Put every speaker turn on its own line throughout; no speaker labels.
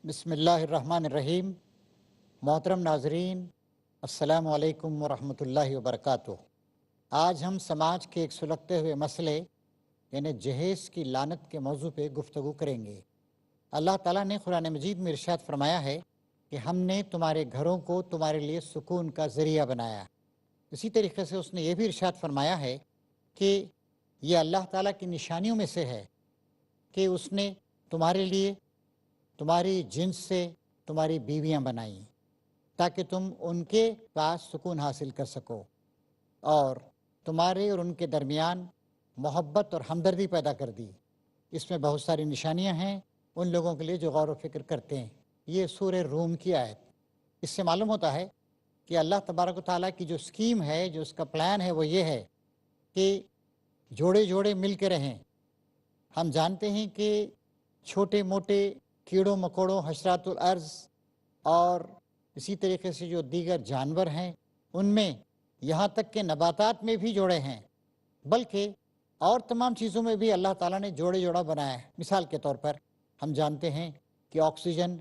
بسم اللہ الرحمن الرحیم۔ محترم ناظرین، السلام علیکم ورحمۃ اللہ وبرکاتہ۔ آج ہم سماج کے ایک سلگتے ہوئے مسئلے یعنی جہیز کی لعنت کے موضوع پہ گفتگو کریں گے۔ اللہ تعالیٰ نے قرآن مجید میں ارشاد فرمایا ہے کہ ہم نے تمہارے گھروں کو تمہارے لیے سکون کا ذریعہ بنایا۔ اسی طریقے سے اس نے یہ بھی ارشاد فرمایا ہے کہ یہ اللہ تعالیٰ کی نشانیوں میں سے ہے کہ اس نے تمہارے لیے تمہاری جنس سے تمہاری بیویاں بنائیں تاکہ تم ان کے پاس سکون حاصل کر سکو، اور تمہارے اور ان کے درمیان محبت اور ہمدردی پیدا کر دی۔ اس میں بہت ساری نشانیاں ہیں ان لوگوں کے لیے جو غور و فکر کرتے ہیں۔ یہ سورہ روم کی آیت۔ اس سے معلوم ہوتا ہے کہ اللہ تبارک و تعالیٰ کی جو اسکیم ہے، جو اس کا پلان ہے، وہ یہ ہے کہ جوڑے جوڑے مل کے رہیں۔ ہم جانتے ہیں کہ چھوٹے موٹے کیڑوں مکوڑوں، حشرات الارض اور اسی طریقے سے جو دیگر جانور ہیں، ان میں یہاں تک کہ نباتات میں بھی جوڑے ہیں، بلکہ اور تمام چیزوں میں بھی اللہ تعالیٰ نے جوڑے جوڑا بنایا ہے۔ مثال کے طور پر ہم جانتے ہیں کہ آکسیجن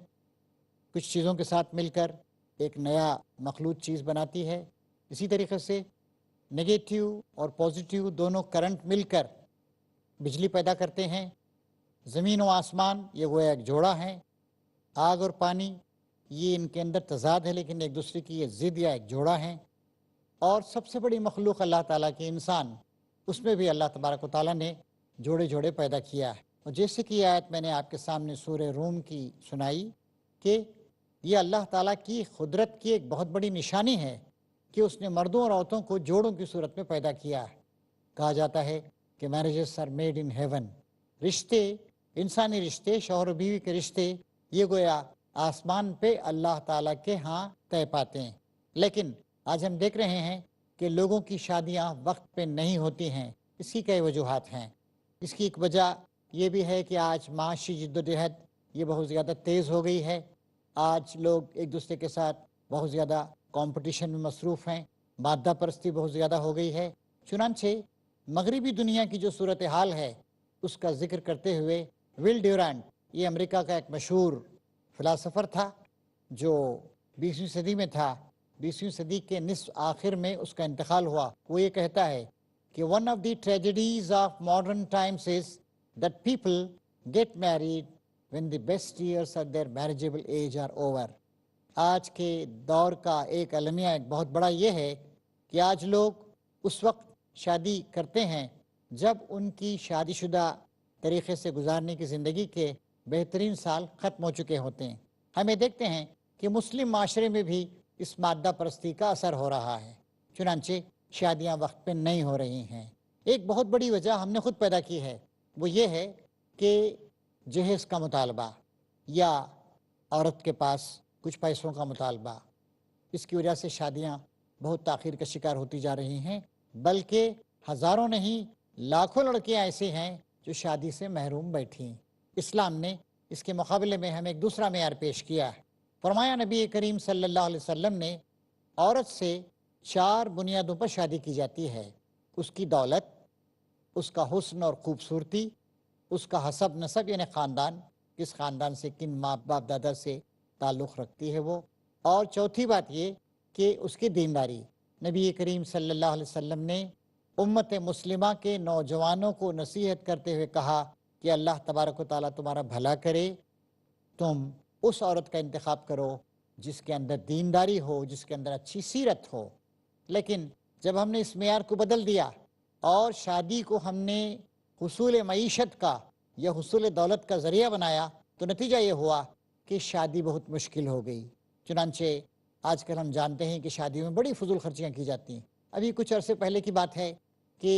کچھ چیزوں کے ساتھ مل کر ایک نیا مخلوط چیز بناتی ہے۔ اسی طریقے سے نگیٹیو اور پازیٹیو دونوں کرنٹ مل کر بجلی پیدا کرتے ہیں۔ زمین و آسمان یہ گویا ایک جوڑا ہے۔ آگ اور پانی یہ ان کے اندر تضاد ہے، لیکن ایک دوسرے کی یہ ضد یا ایک جوڑا ہے۔ اور سب سے بڑی مخلوق اللہ تعالیٰ کے انسان، اس میں بھی اللہ تبارک و تعالیٰ نے جوڑے جوڑے پیدا کیا ہے۔ اور جیسے کہ یہ آیت میں نے آپ کے سامنے سورہ روم کی سنائی کہ یہ اللہ تعالیٰ کی قدرت کی ایک بہت بڑی نشانی ہے کہ اس نے مردوں اور عورتوں کو جوڑوں کی صورت میں پیدا کیا ہے۔ کہا جاتا ہے کہ marriages are made in heaven, رشتے، انسانی رشتے، شوہر و بیوی کے رشتے، یہ گویا آسمان پہ اللہ تعالیٰ کے ہاں طے پاتے ہیں۔ لیکن آج ہم دیکھ رہے ہیں کہ لوگوں کی شادیاں وقت پہ نہیں ہوتی ہیں۔ اس کی کئی وجوہات ہیں۔ اس کی ایک وجہ یہ بھی ہے کہ آج معاشی جدوجہد یہ بہت زیادہ تیز ہو گئی ہے۔ آج لوگ ایک دوسرے کے ساتھ بہت زیادہ کمپٹیشن میں مصروف ہیں، مادہ پرستی بہت زیادہ ہو گئی ہے۔ چنانچہ مغربی دنیا کی جو صورتحال ہے اس کا ذکر کرتے ہوئے ول ڈیورانٹ، یہ امریکہ کا ایک مشہور فلاسفر تھا جو 20ویں صدی میں تھا، 20ویں صدی کے نصف آخر میں اس کا انتقال ہوا۔ وہ یہ کہتا ہے کہ one of the tragedies of modern times is that people get married when the best years of their marriageable age are over۔ آج کے دور کا ایک المیہ ایک بہت بڑا یہ ہے کہ آج لوگ اس وقت شادی کرتے ہیں جب ان کی شادی شدہ طریقے سے گزارنے کی زندگی کے بہترین سال ختم ہو چکے ہوتے ہیں۔ ہمیں دیکھتے ہیں کہ مسلم معاشرے میں بھی اس مادہ پرستی کا اثر ہو رہا ہے، چنانچہ شادیاں وقت پہ نہیں ہو رہی ہیں۔ ایک بہت بڑی وجہ ہم نے خود پیدا کی ہے، وہ یہ ہے کہ جہیز کا مطالبہ یا عورت کے پاس کچھ پیسوں کا مطالبہ، اس کی وجہ سے شادیاں بہت تاخیر کا شکار ہوتی جا رہی ہیں، بلکہ ہزاروں نہیں لاکھوں لڑکیاں ایسی ہیں جو شادی سے محروم بیٹھی۔ اسلام نے اس کے مقابلے میں ہمیں ایک دوسرا معیار پیش کیا ہے۔ فرمایا نبی کریم صلی اللہ علیہ وسلم نے عورت سے 4 بنیادوں پر شادی کی جاتی ہے: اس کی دولت، اس کا حسن اور خوبصورتی، اس کا حسب نسب یعنی خاندان، کس خاندان سے، کن ماں باپ دادا سے تعلق رکھتی ہے وہ، اور چوتھی بات یہ کہ اس کی دینداری۔ نبی کریم صلی اللہ علیہ وسلم نے امت مسلمہ کے نوجوانوں کو نصیحت کرتے ہوئے کہا کہ اللہ تبارک و تعالیٰ تمہارا بھلا کرے، تم اس عورت کا انتخاب کرو جس کے اندر دینداری ہو، جس کے اندر اچھی سیرت ہو۔ لیکن جب ہم نے اس معیار کو بدل دیا اور شادی کو ہم نے حصول معیشت کا یا حصول دولت کا ذریعہ بنایا، تو نتیجہ یہ ہوا کہ شادی بہت مشکل ہو گئی۔ چنانچہ آج کل ہم جانتے ہیں کہ شادیوں میں بڑی فضول خرچیاں کی جاتی ہیں۔ ابھی کچھ عرصے پہلے کی بات ہے کہ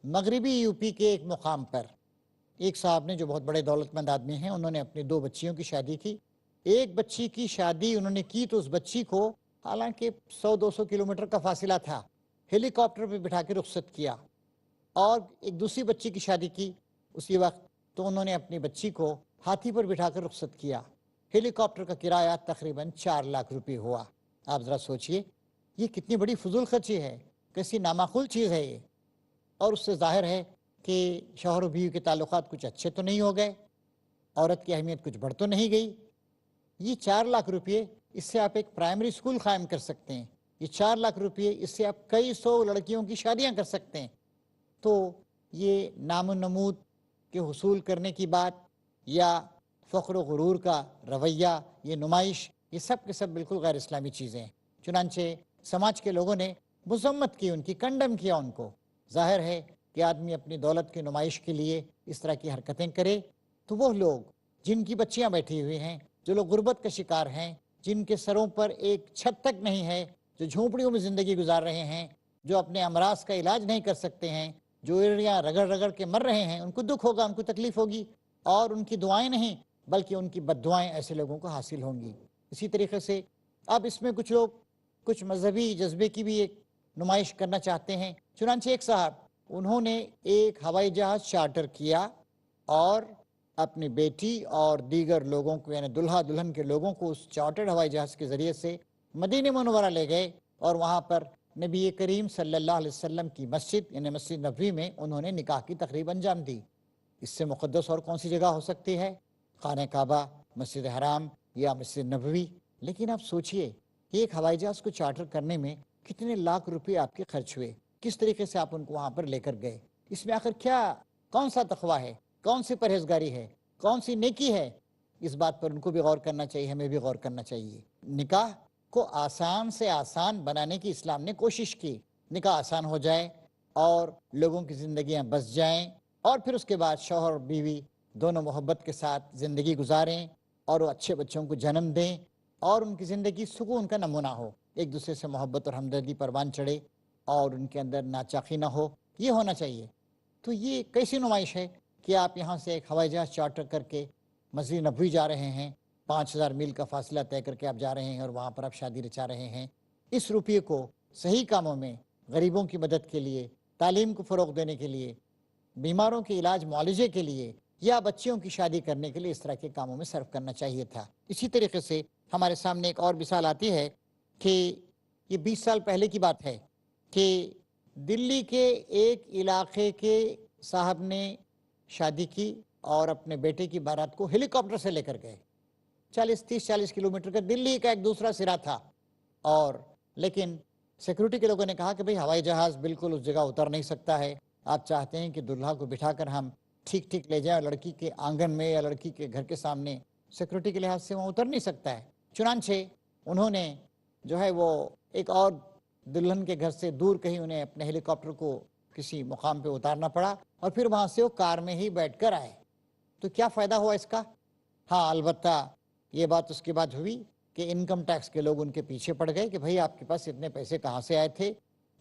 مغربی یو پی کے ایک مقام پر ایک صاحب نے، جو بہت بڑے دولت مند آدمی ہیں، انہوں نے اپنی 2 بچیوں کی شادی کی۔ ایک بچی کی شادی انہوں نے کی تو اس بچی کو، حالانکہ 100-200 کلومیٹر کا فاصلہ تھا، ہیلی کاپٹر پہ بٹھا کے رخصت کیا، اور ایک دوسری بچی کی شادی کی اسی وقت تو انہوں نے اپنی بچی کو ہاتھی پر بٹھا کر رخصت کیا۔ ہیلی کاپٹر کا کرایہ تقریباً 4 لاکھ روپے ہوا۔ آپ ذرا سوچئے یہ کتنی بڑی فضول خرچی ہے، کیسی نامعقول چیز ہے یہ۔ اور اس سے ظاہر ہے کہ شوہر و بیوی کے تعلقات کچھ اچھے تو نہیں ہو گئے، عورت کی اہمیت کچھ بڑھ تو نہیں گئی۔ یہ 4 لاکھ روپے، اس سے آپ ایک پرائمری اسکول قائم کر سکتے ہیں، یہ 4 لاکھ روپے، اس سے آپ کئی سو لڑکیوں کی شادیاں کر سکتے ہیں۔ تو یہ نام و نمود کے حصول کرنے کی بات یا فخر و غرور کا رویہ، یہ نمائش، یہ سب کے سب بالکل غیر اسلامی چیزیں ہیں۔ چنانچہ سماج کے لوگوں نے مذمت کی، ان کی کنڈم کیا ان کو۔ ظاہر ہے کہ آدمی اپنی دولت کی نمائش کے لیے اس طرح کی حرکتیں کرے، تو وہ لوگ جن کی بچیاں بیٹھی ہوئی ہیں، جو لوگ غربت کا شکار ہیں، جن کے سروں پر ایک چھت تک نہیں ہے، جو جھونپڑیوں میں زندگی گزار رہے ہیں، جو اپنے امراض کا علاج نہیں کر سکتے ہیں، جو ایڑیاں رگڑ رگڑ کے مر رہے ہیں، ان کو دکھ ہوگا، ان کو تکلیف ہوگی، اور ان کی دعائیں نہیں بلکہ ان کی بد دعائیں ایسے لوگوں کو حاصل ہوں گی۔ اسی طریقے سے اب اس میں کچھ لوگ کچھ مذہبی جذبے کی بھی ایک نمائش کرنا چاہتے ہیں۔ چنانچہ ایک صاحب، انہوں نے ایک ہوائی جہاز چارٹر کیا اور اپنی بیٹی اور دیگر لوگوں کو، یعنی دلہا دلہن کے لوگوں کو، اس چارٹرڈ ہوائی جہاز کے ذریعے سے مدینہ منورہ لے گئے، اور وہاں پر نبی کریم صلی اللہ علیہ وسلم کی مسجد یعنی مسجد نبوی میں انہوں نے نکاح کی تقریب انجام دی۔ اس سے مقدس اور کون سی جگہ ہو سکتی ہے؟ خانہ کعبہ، مسجد حرام یا مسجد نبوی۔ لیکن آپ سوچئے کہ ایک ہوائی جہاز کو چارٹر کرنے میں کتنے لاکھ روپے آپ کے خرچ ہوئے، کس طریقے سے آپ ان کو وہاں پر لے کر گئے۔ اس میں آخر کیا، کون سا تقویٰ ہے، کون سی پرہیزگاری ہے، کون سی نیکی ہے؟ اس بات پر ان کو بھی غور کرنا چاہیے، ہمیں بھی غور کرنا چاہیے۔ نکاح کو آسان سے آسان بنانے کی اسلام نے کوشش کی، نکاح آسان ہو جائے اور لوگوں کی زندگیاں بس جائیں، اور پھر اس کے بعد شوہر اور بیوی دونوں محبت کے ساتھ زندگی گزاریں اور وہ اچھے بچوں کو جنم دیں، اور ان کی زندگی سکون کا نمونہ ہو، ایک دوسرے سے محبت اور ہمدردی پروان چڑھے اور ان کے اندر ناچاقی نہ ہو، یہ ہونا چاہیے۔ تو یہ کیسی نمائش ہے کہ آپ یہاں سے ایک ہوائی جہاز چارٹر کر کے مسجد نبوی جا رہے ہیں، 5000 میل کا فاصلہ طے کر کے آپ جا رہے ہیں اور وہاں پر آپ شادی رچا رہے ہیں۔ اس روپیے کو صحیح کاموں میں، غریبوں کی مدد کے لیے، تعلیم کو فروغ دینے کے لیے، بیماروں کے علاج معالجے کے لیے، یا بچیوں کی شادی کرنے کے لیے اس طرح کے کاموں میں صرف کرنا چاہیے تھا۔ اسی طریقے سے ہمارے سامنے ایک اور مثال آتی ہے کہ یہ 20 سال پہلے کی بات ہے کہ دلی کے ایک علاقے کے صاحب نے شادی کی اور اپنے بیٹے کی بارات کو ہیلی کاپٹر سے لے کر گئے۔ 30-40 کلومیٹر کا دلی کا ایک دوسرا سرا تھا، اور لیکن سیکورٹی کے لوگوں نے کہا کہ بھئی ہوائی جہاز بالکل اس جگہ اتر نہیں سکتا ہے، آپ چاہتے ہیں کہ دلہا کو بٹھا کر ہم ٹھیک ٹھیک لے جائیں، اور لڑکی کے آنگن میں یا لڑکی کے گھر کے سامنے سیکورٹی کے لحاظ سے وہاں اتر نہیں سکتا ہے۔ چنانچہ انہوں نے جو ہے وہ ایک اور دلہن کے گھر سے دور کہیں انہیں اپنے ہیلی کاپٹر کو کسی مقام پہ اتارنا پڑا، اور پھر وہاں سے وہ کار میں ہی بیٹھ کر آئے۔ تو کیا فائدہ ہوا اس کا؟ ہاں، البتہ یہ بات اس کے بعد ہوئی کہ انکم ٹیکس کے لوگ ان کے پیچھے پڑ گئے کہ بھئی آپ کے پاس اتنے پیسے کہاں سے آئے تھے؟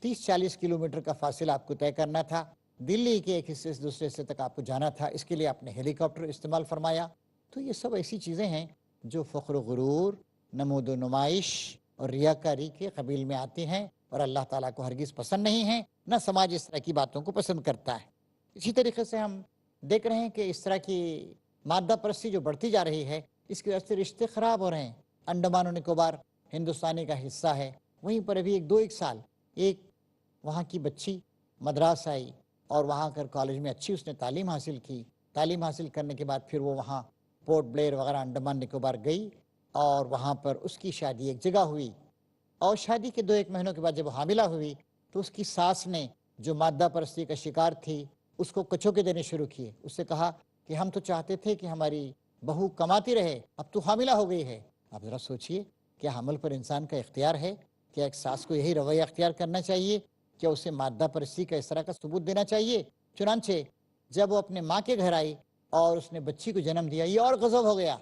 30-40 کلومیٹر کا فاصلہ آپ کو طے کرنا تھا، دلی کے ایک حصے سے دوسرے حصے تک آپ کو جانا تھا، اس کے لیے آپ نے ہیلی کاپٹر استعمال فرمایا۔ تو یہ سب ایسی چیزیں ہیں جو فخر و غرور، نمود و نمائش اور ریاکاری کے قبیل میں آتی ہیں، اور اللہ تعالیٰ کو ہرگز پسند نہیں ہیں، نہ سماج اس طرح کی باتوں کو پسند کرتا ہے۔ اسی طریقے سے ہم دیکھ رہے ہیں کہ اس طرح کی مادہ پرستی جو بڑھتی جا رہی ہے، اس کی وجہ سے رشتے خراب ہو رہے ہیں۔ انڈمان و نکوبار ہندوستانی کا حصہ ہے، وہیں پر ابھی ایک سال ایک وہاں کی بچی مدراس آئی اور وہاں کر کالج میں اچھی اس نے تعلیم حاصل کی۔ تعلیم حاصل کرنے کے بعد پھر وہ وہاں پورٹ بلیئر وغیرہ انڈمان نکوبار گئی، اور وہاں پر اس کی شادی ایک جگہ ہوئی، اور شادی کے 2-1 مہینوں کے بعد جب وہ حاملہ ہوئی تو اس کی ساس نے، جو مادہ پرستی کا شکار تھی، اس کو کچوکے دینے شروع کیے۔ اس سے کہا کہ ہم تو چاہتے تھے کہ ہماری بہو کماتی رہے، اب تو حاملہ ہو گئی ہے۔ آپ ذرا سوچئے، کیا حمل پر انسان کا اختیار ہے؟ کیا ایک ساس کو یہی رویہ اختیار کرنا چاہیے؟ کیا اسے مادہ پرستی کا اس طرح کا ثبوت دینا چاہیے؟ چنانچہ جب وہ اپنے ماں کے گھر آئی اور اس نے بچی کو جنم دیا، یہ اور غضب ہو گیا۔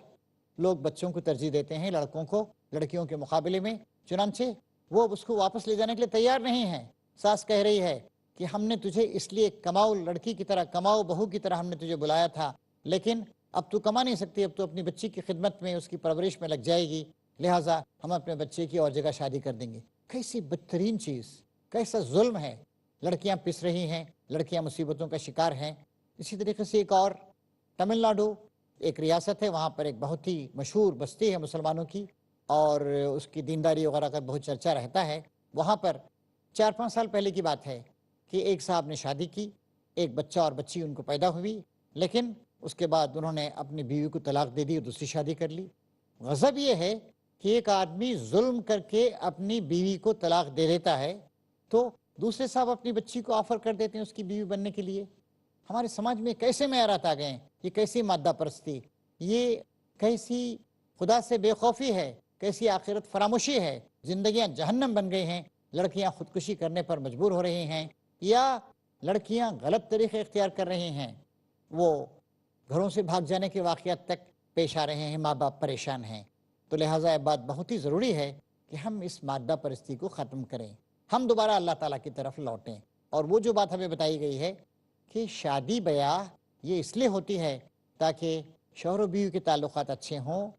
لوگ بچوں کو ترجیح دیتے ہیں لڑکوں کو لڑکیوں کے مقابلے میں، چنانچہ وہ اس کو واپس لے جانے کے لیے تیار نہیں ہے۔ ساس کہہ رہی ہے کہ ہم نے تجھے اس لیے کماؤ لڑکی کی طرح، کماؤ بہو کی طرح ہم نے تجھے بلایا تھا، لیکن اب تو کما نہیں سکتی، اب تو اپنی بچی کی خدمت میں، اس کی پرورش میں لگ جائے گی، لہٰذا ہم اپنے بچے کی اور جگہ شادی کر دیں گے۔ کیسی بدترین چیز، کیسا ظلم ہے! لڑکیاں پس رہی ہیں، لڑکیاں مصیبتوں کا شکار ہیں۔ اسی طریقے سے ایک اور تمل ناڈو ایک ریاست ہے، وہاں پر ایک بہت ہی مشہور بستی ہے مسلمانوں کی، اور اس کی دینداری وغیرہ کا بہت چرچا رہتا ہے۔ وہاں پر 4-5 سال پہلے کی بات ہے کہ ایک صاحب نے شادی کی، ایک بچہ اور بچی ان کو پیدا ہوئی، لیکن اس کے بعد انہوں نے اپنی بیوی کو طلاق دے دی اور دوسری شادی کر لی۔ غضب یہ ہے کہ ایک آدمی ظلم کر کے اپنی بیوی کو طلاق دے دیتا ہے تو دوسرے صاحب اپنی بچی کو آفر کر دیتے ہیں اس کی بیوی بننے کے لیے. ہمارے سماج میں کیسے معیارات آ گئے ہیں, یہ کیسی مادہ پرستی, یہ کیسی خدا سے بے خوفی ہے, کیسی آخرت فراموشی ہے. زندگیاں جہنم بن گئی ہیں, لڑکیاں خودکشی کرنے پر مجبور ہو رہی ہیں یا لڑکیاں غلط طریقے اختیار کر رہی ہیں, وہ گھروں سے بھاگ جانے کے واقعات تک پیش آ رہے ہیں, ماں باپ پریشان ہیں. تو لہٰذا یہ بات بہت ہی ضروری ہے کہ ہم اس مادہ پرستی کو ختم کریں, ہم دوبارہ اللہ تعالیٰ کی طرف لوٹیں. اور وہ جو بات ہمیں بتائی گئی ہے کہ شادی بیاہ یہ اس لیے ہوتی ہے تاکہ شوہر و بیوی کے تعلقات اچھے ہوں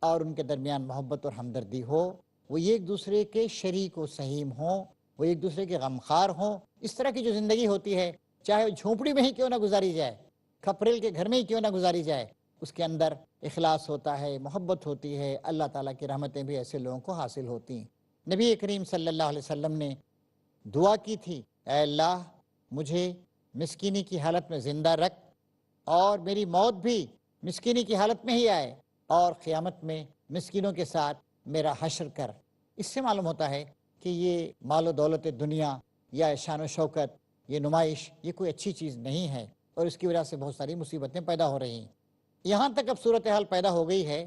اور ان کے درمیان محبت اور ہمدردی ہو, وہ ایک دوسرے کے شریک و سہیم ہوں, وہ ایک دوسرے کے غمخوار ہوں. اس طرح کی جو زندگی ہوتی ہے, چاہے وہ جھونپڑی میں ہی کیوں نہ گزاری جائے, کھپریل کے گھر میں ہی کیوں نہ گزاری جائے, اس کے اندر اخلاص ہوتا ہے, محبت ہوتی ہے, اللہ تعالیٰ کی رحمتیں بھی ایسے لوگوں کو حاصل ہوتی ہیں. نبی کریم صلی اللہ علیہ وسلم نے دعا کی تھی, اے اللہ مجھے مسکینی کی حالت میں زندہ رکھ اور میری موت بھی مسکینی کی حالت میں ہی آئے اور قیامت میں مسکینوں کے ساتھ میرا حشر کر. اس سے معلوم ہوتا ہے کہ یہ مال و دولت دنیا یا شان و شوکت, یہ نمائش, یہ کوئی اچھی چیز نہیں ہے اور اس کی وجہ سے بہت ساری مصیبتیں پیدا ہو رہی ہیں. یہاں تک اب صورتحال پیدا ہو گئی ہے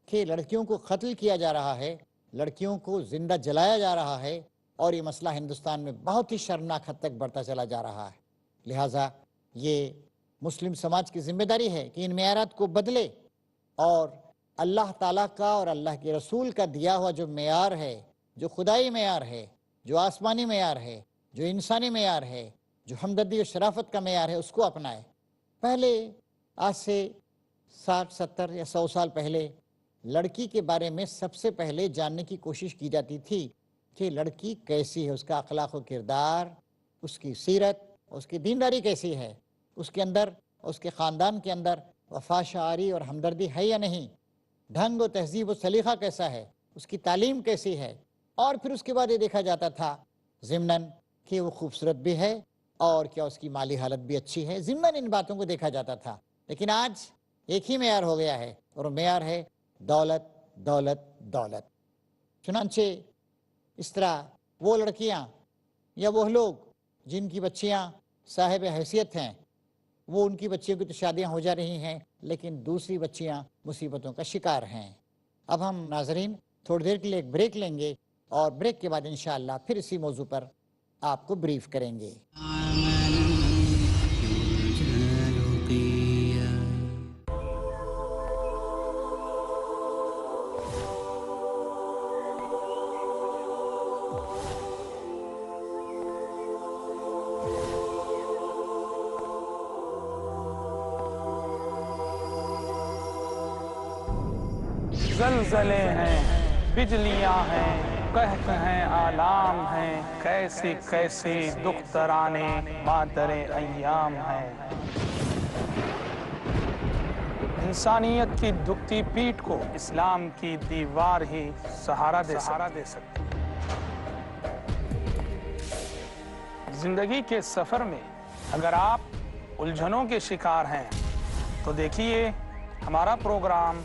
کہ لڑکیوں کو قتل کیا جا رہا ہے, لڑکیوں کو زندہ جلایا جا رہا ہے اور یہ مسئلہ ہندوستان میں بہت ہی شرمناک حد تک بڑھتا چلا جا رہا ہے. لہٰذا یہ مسلم سماج کی ذمہ داری ہے کہ ان معیارات کو بدلے اور اللہ تعالیٰ کا اور اللہ کے رسول کا دیا ہوا جو معیار ہے, جو خدائی معیار ہے, جو آسمانی معیار ہے, جو انسانی معیار ہے, جو ہمدردی و شرافت کا معیار ہے, اس کو اپنائے. پہلے آج سے 60 70 یا 100 سال پہلے لڑکی کے بارے میں سب سے پہلے جاننے کی کوشش کی جاتی تھی کہ لڑکی کیسی ہے, اس کا اخلاق و کردار, اس کی سیرت, اس کی دینداری کیسی ہے, اس کے اندر, اس کے خاندان کے اندر وفا شعاری اور ہمدردی ہے یا نہیں, ڈھنگ و تہذیب و سلیقہ کیسا ہے, اس کی تعلیم کیسی ہے. اور پھر اس کے بعد یہ دیکھا جاتا تھا ضمناً کہ وہ خوبصورت بھی ہے اور کیا اس کی مالی حالت بھی اچھی ہے, ضمناً ان باتوں کو دیکھا جاتا تھا. لیکن آج ایک ہی معیار ہو گیا ہے اور وہ معیار ہے دولت دولت دولت. چنانچہ اس طرح وہ لڑکیاں یا وہ لوگ جن کی بچیاں صاحب حیثیت ہیں, وہ ان کی بچیوں کی تو شادیاں ہو جا رہی ہیں لیکن دوسری بچیاں مصیبتوں کا شکار ہیں. اب ہم ناظرین تھوڑی دیر کے لیے ایک بریک لیں گے اور بریک کے بعد انشاءاللہ پھر اسی موضوع پر آپ کو بریف کریں گے.
زلزلے ہیں, بجلیاں ہیں, قحط ہیں, آلام ہیں, کیسی کیسی دخترانے مادر ایام ہیں. انسانیت کی دکھتی پیٹھ کو اسلام کی دیوار ہی سہارا دے سکتی. زندگی کے سفر میں اگر آپ الجھنوں کے شکار ہیں تو دیکھیے ہمارا پروگرام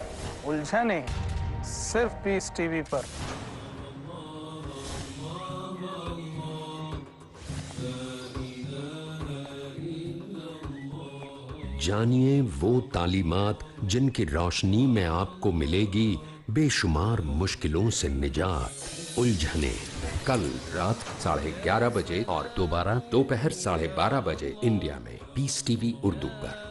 الجھنیں صرف پیس ٹی وی پر.
جانیے وہ تعلیمات جن کی روشنی میں آپ کو ملے گی بے شمار مشکلوں سے نجات. الجھنے کل رات 11:30 بجے اور دوبارہ دوپہر 12:30 بجے انڈیا میں پیس T V Urdu per.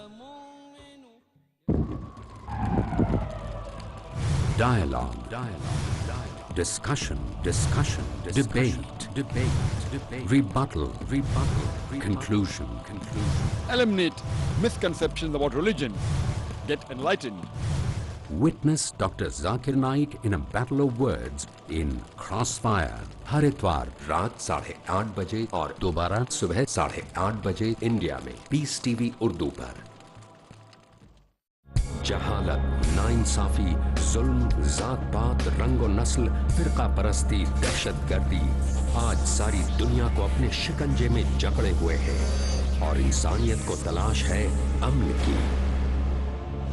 Dialogue, discussion, debate, rebuttal, conclusion.
Eliminate misconceptions about religion. Get enlightened.
Witness Dr. Zakir Naik in a battle of words in Crossfire. ہر اتوار رات 8:30 بجے اور دوبارہ صبح 8:30 بجے انڈیا میں پیس ٹی وی اردو پر. جہالت، ناانصافی، ظلم، ذات پات، رنگ و نسل، فرقہ پرستی، دہشت گردی آج ساری دنیا کو اپنے شکنجے میں جکڑے ہوئے ہیں اور انسانیت کو تلاش ہے امن کی.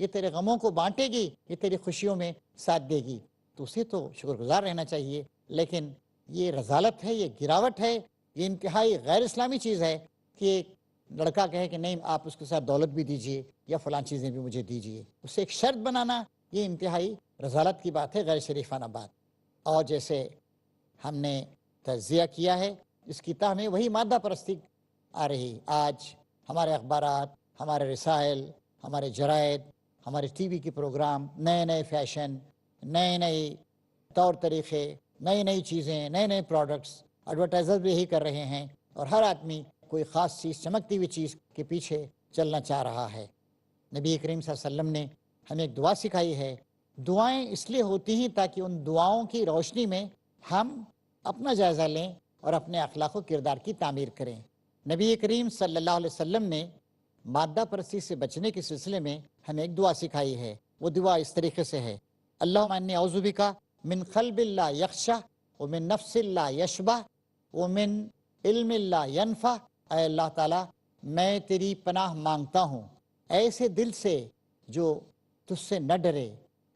یہ تیرے غموں کو بانٹے گی، یہ تیری خوشیوں میں ساتھ دے گی، تو اسے تو شکر گزار رہنا چاہیے۔ لیکن یہ رذالت ہے، یہ گراوٹ ہے، یہ انتہائی غیر اسلامی چیز ہے کہ ایک لڑکا کہے کہ نہیں آپ اس کے ساتھ دولت بھی دیجئے یا فلاں چیزیں بھی مجھے دیجئے، اسے ایک شرط بنانا، یہ انتہائی رذالت کی بات ہے، غیر شریفانہ بات۔ اور جیسے ہم نے تجزیہ کیا ہے، اس کی تہ میں وہی مادہ پرستی آ رہی۔ آج ہمارے اخبارات، ہمارے رسائل، ہمارے جرائد، ہمارے ٹی وی کے پروگرام، نئے نئے فیشن، نئے نئے طور طریقے، نئی نئی چیزیں، نئے نئے پروڈکٹس، ایڈورٹائزر بھی یہی کر رہے ہیں، اور ہر آدمی کوئی خاص چیز، چمکتی ہوئی چیز کے پیچھے چلنا چاہ رہا ہے۔ نبی کریم صلی اللہ علیہ وسلم نے ہمیں ایک دعا سکھائی ہے۔ دعائیں اس لیے ہوتی ہیں تاکہ ان دعاؤں کی روشنی میں ہم اپنا جائزہ لیں اور اپنے اخلاق و کردار کی تعمیر کریں۔ نبی کریم صلی اللہ علیہ وسلم نے مادہ پرستی سے بچنے کے سلسلے میں ہمیں ایک دعا سکھائی ہے۔ وہ دعا اس طریقے سے ہے: اللہم انی اعوذ بک من قلب لا یخشع ومن نفس لا یشبع ومن علم لا ینفع۔ اے اللہ تعالیٰ، میں تیری پناہ مانگتا ہوں ایسے دل سے جو تجھ سے نہ ڈرے،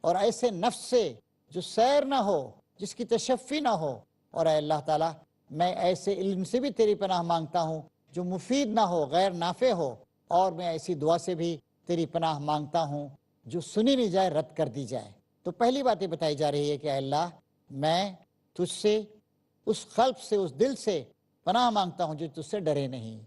اور ایسے نفس سے جو سیر نہ ہو، جس کی تشفی نہ ہو، اور اے اللہ تعالیٰ میں ایسے علم سے بھی تیری پناہ مانگتا ہوں جو مفید نہ ہو، غیر نافع ہو، اور میں ایسی دعا سے بھی تیری پناہ مانگتا ہوں جو سنی نہیں جائے، رد کر دی جائے۔ تو پہلی بات یہ بتائی جا رہی ہے کہ اے اللہ، میں تجھ سے، اس قلب سے، اس دل سے پناہ مانگتا ہوں جو تجھ سے ڈرے نہیں۔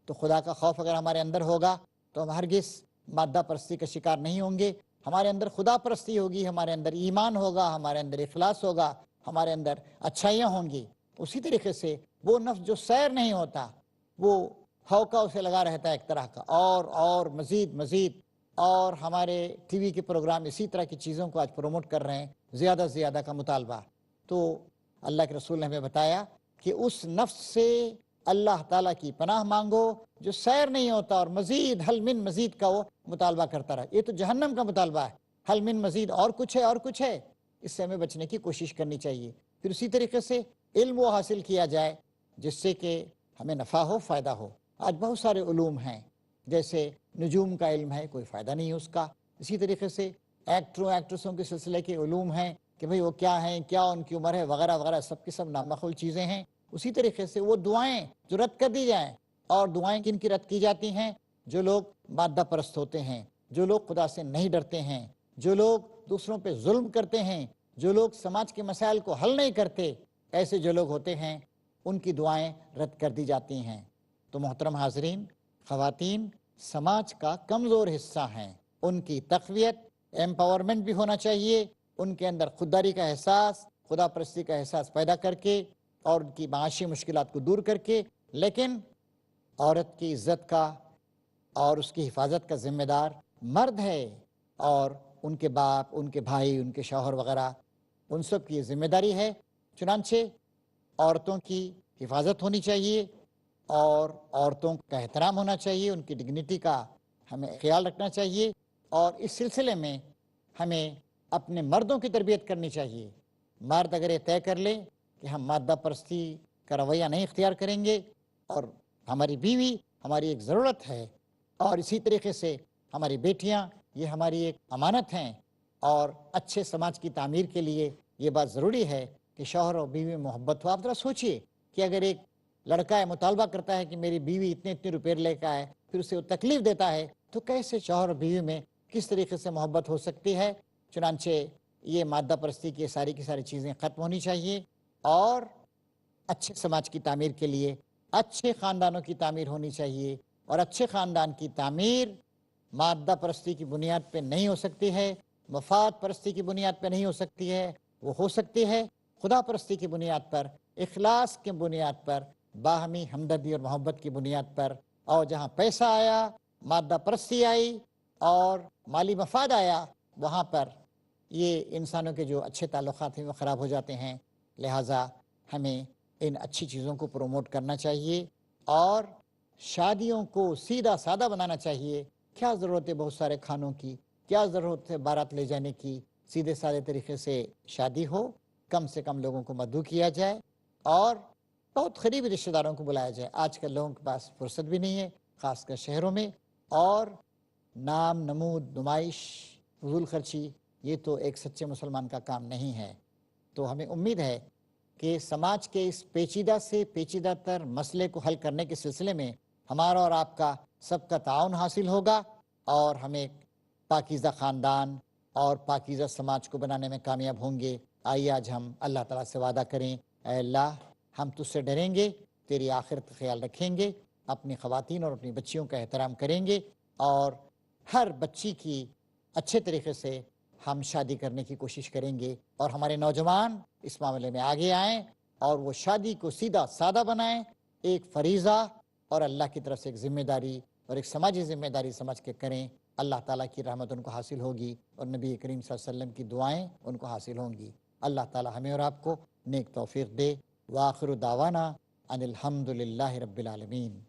تو خدا کا خوف اگر ہمارے اندر ہوگا تو ہم ہرگز مادہ پرستی کا شکار نہیں ہوں گے۔ ہمارے اندر خدا پرستی ہوگی، ہمارے اندر ایمان ہوگا، ہمارے اندر اخلاص ہوگا، ہمارے اندر اچھائیاں ہوں گی۔ اسی طریقے سے وہ نفس جو سیر نہیں ہوتا، وہ ہوکا اسے لگا رہتا ہے ایک طرح کا، اور مزید مزید، اور ہمارے ٹی وی کے پروگرام اسی طرح کی چیزوں کو آج پروموٹ کر رہے ہیں، زیادہ سے زیادہ کا مطالبہ۔ تو اللہ کے رسول نے ہمیں بتایا کہ اس نفس سے اللہ تعالیٰ کی پناہ مانگو جو سیر نہیں ہوتا، اور مزید حل من مزید کا وہ مطالبہ کرتا رہا۔ یہ تو جہنم کا مطالبہ ہے، حل من مزید، اور کچھ ہے اور کچھ ہے۔ اس سے ہمیں بچنے کی کوشش کرنی چاہیے۔ پھر اسی طریقے سے علم وہ حاصل کیا جائے جس سے کہ ہمیں نفع ہو، فائدہ ہو۔ آج بہت سارے علوم ہیں، جیسے نجوم کا علم ہے، کوئی فائدہ نہیں ہے اس کا۔ اسی طریقے سے ایکٹروں ایکٹریسوں کے سلسلے کے علوم ہیں کہ بھئی وہ کیا ہیں، کیا ان کی عمر ہے، وغیرہ وغیرہ، سب کے سب نامعقول چیزیں ہیں۔ اسی طریقے سے وہ دعائیں جو رد کر دی جائیں، اور دعائیں کن کی رد کی جاتی ہیں؟ جو لوگ مادہ پرست ہوتے ہیں، جو لوگ خدا سے نہیں ڈرتے ہیں، جو لوگ دوسروں پہ ظلم کرتے ہیں، جو لوگ سماج کے مسائل کو حل نہیں کرتے، ایسے جو لوگ ہوتے ہیں ان کی دعائیں رد کر دی جاتی ہیں۔ تو محترم حاضرین، خواتین سماج کا کمزور حصہ ہیں، ان کی تقویت، ایمپاورمنٹ بھی ہونا چاہیے، ان کے اندر خودداری کا احساس، خدا پرستی کا احساس پیدا کر کے، اور ان کی معاشی مشکلات کو دور کر کے۔ لیکن عورت کی عزت کا اور اس کی حفاظت کا ذمہ دار مرد ہے، اور ان کے باپ، ان کے بھائی، ان کے شوہر وغیرہ، ان سب کی یہ ذمہ داری ہے۔ چنانچہ عورتوں کی حفاظت ہونی چاہیے، اور عورتوں کا احترام ہونا چاہیے، ان کی ڈگنیٹی کا ہمیں خیال رکھنا چاہیے، اور اس سلسلے میں ہمیں اپنے مردوں کی تربیت کرنی چاہیے۔ مرد اگر یہ طے کر لے کہ ہم مادہ پرستی کا رویہ نہیں اختیار کریں گے، اور ہماری بیوی ہماری ایک ضرورت ہے، اور اسی طریقے سے ہماری بیٹیاں یہ ہماری ایک امانت ہیں، اور اچھے سماج کی تعمیر کے لیے یہ بات ضروری ہے کہ شوہر اور بیوی میں محبت ہو۔ آپ ذرا سوچئے کہ اگر ایک لڑکا مطالبہ کرتا ہے کہ میری بیوی اتنے روپے لے کے آئے، پھر اسے وہ تکلیف دیتا ہے، تو کیسے شوہر اور بیوی میں کس طریقے سے محبت ہو سکتی ہے؟ چنانچہ یہ مادہ پرستی کی ساری کی ساری چیزیں ختم ہونی چاہیے، اور اچھے سماج کی تعمیر کے لیے اچھے خاندانوں کی تعمیر ہونی چاہیے، اور اچھے خاندان کی تعمیر مادہ پرستی کی بنیاد پہ نہیں ہو سکتی ہے، مفاد پرستی کی بنیاد پہ نہیں ہو سکتی ہے، وہ ہو سکتی ہے خدا پرستی کی بنیاد پر، اخلاص کی بنیاد پر، باہمی ہمدردی اور محبت کی بنیاد پر۔ اور جہاں پیسہ آیا، مادہ پرستی آئی، اور مالی مفاد آیا، وہاں پر یہ انسانوں کے جو اچھے تعلقات ہیں وہ خراب ہو جاتے ہیں۔ لہٰذا ہمیں ان اچھی چیزوں کو پروموٹ کرنا چاہیے، اور شادیوں کو سیدھا سادہ بنانا چاہیے۔ کیا ضرورت ہے بہت سارے کھانوں کی، کیا ضرورت ہے بارات لے جانے کی؟ سیدھے سادے طریقے سے شادی ہو، کم سے کم لوگوں کو مدعو کیا جائے، اور بہت قریبی رشتہ داروں کو بلایا جائے۔ آج کل لوگوں کے پاس فرصت بھی نہیں ہے، خاص کر شہروں میں، اور نام نمود نمائش فضول خرچی یہ تو ایک سچے مسلمان کا کام نہیں ہے۔ تو ہمیں امید ہے کہ سماج کے اس پیچیدہ سے پیچیدہ تر مسئلے کو حل کرنے کے سلسلے میں ہمارا اور آپ کا سب کا تعاون حاصل ہوگا اور ہم ایک پاکیزہ خاندان اور پاکیزہ سماج کو بنانے میں کامیاب ہوں گے۔ آئیے آج ہم اللہ تعالیٰ سے وعدہ کریں، اے اللہ ہم تجھ سے ڈریں گے، تیری آخرت کا خیال رکھیں گے، اپنی خواتین اور اپنی بچیوں کا احترام کریں گے، اور ہر بچی کی اچھے طریقے سے ہم شادی کرنے کی کوشش کریں گے، اور ہمارے نوجوان اس معاملے میں آگے آئیں اور وہ شادی کو سیدھا سادہ بنائیں، ایک فریضہ اور اللہ کی طرف سے ایک ذمہ داری اور ایک سماجی ذمہ داری سمجھ کے کریں۔ اللہ تعالیٰ کی رحمت ان کو حاصل ہوگی اور نبی کریم صلی اللہ علیہ وسلم کی دعائیں ان کو حاصل ہوں گی۔ اللہ تعالیٰ ہمیں اور آپ کو نیک توفیق دے۔ وآخر دعوانا ان الحمد للہ رب العالمین۔